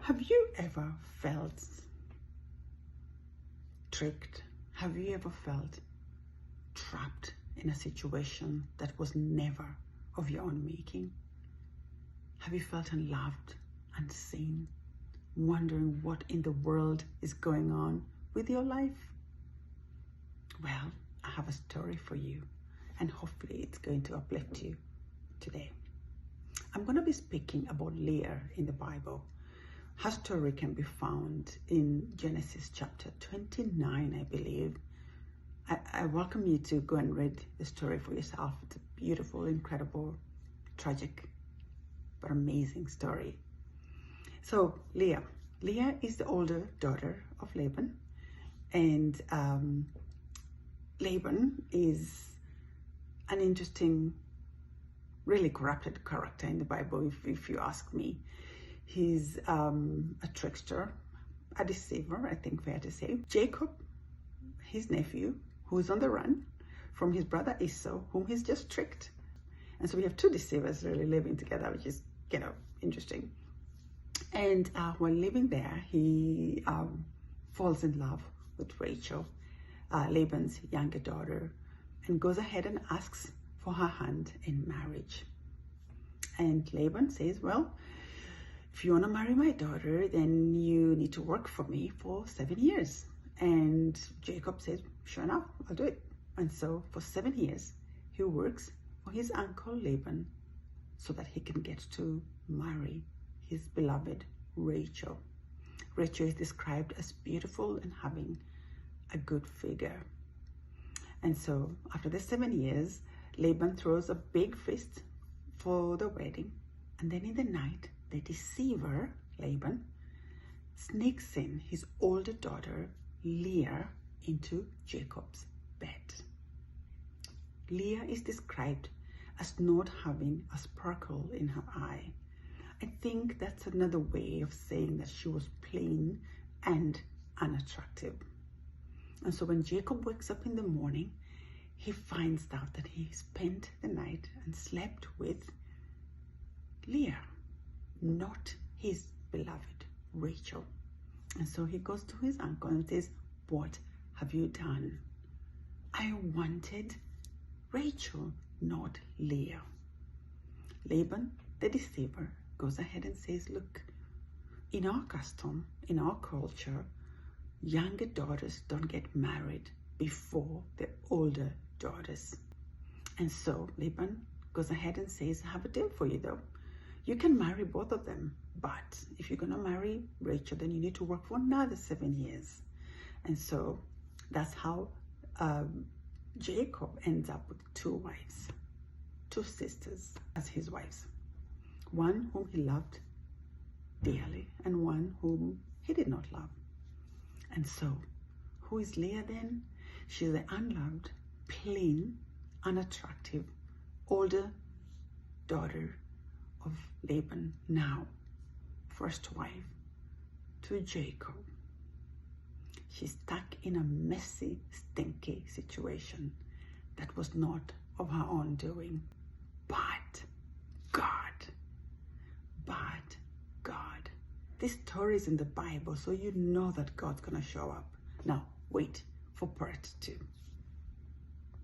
Have you ever felt tricked? Have you ever felt trapped in a situation that was never of your own making? Have you felt unloved, unseen, wondering what in the world is going on with your life? Well, I have a story for you, and hopefully it's going to uplift you today. I'm going to be speaking about Leah in the Bible. Her story can be found in Genesis chapter 29, I believe. I welcome you to go and read the story for yourself. It's a beautiful, incredible, tragic, but amazing story. So Leah is the older daughter of Laban, and Laban is an interesting, really corrupted character in the Bible, if you ask me. He's a trickster, a deceiver, I think fair to say. Jacob, his nephew, who's on the run from his brother Esau, whom he's just tricked. And so we have two deceivers really living together, which is, interesting. And while living there, he falls in love with Rachel, Laban's younger daughter, and goes ahead and asks for her hand in marriage. And Laban says, well, if you want to marry my daughter, then you need to work for me for 7 years. And Jacob says, sure enough, I'll do it. And so for 7 years, he works for his uncle Laban so that he can get to marry his beloved Rachel. Rachel is described as beautiful and having a good figure. And so after the 7 years, Laban throws a big feast for the wedding. And then in the night, the deceiver, Laban, sneaks in his older daughter, Leah, into Jacob's bed. Leah is described as not having a sparkle in her eye. I think that's another way of saying that she was plain and unattractive. And so when Jacob wakes up in the morning, he finds out that he spent the night and slept with Leah, not his beloved Rachel. And so he goes to his uncle and says, what have you done? I wanted Rachel, not Leah. Laban, the deceiver, goes ahead and says, look, in our custom, in our culture, younger daughters don't get married before the older daughters. And so Laban goes ahead and says, I have a deal for you though. You can marry both of them, but if you're going to marry Rachel, then you need to work for another 7 years. And so that's how Jacob ends up with two wives, two sisters as his wives. One whom he loved dearly and one whom he did not love. And so who is Leah then? She's the unloved, plain, unattractive, older daughter of Laban, now first wife to Jacob. She's stuck in a messy, stinky situation that was not of her own doing. But God. This story is in the Bible, so you know that God's gonna show up. Now, wait for part 2.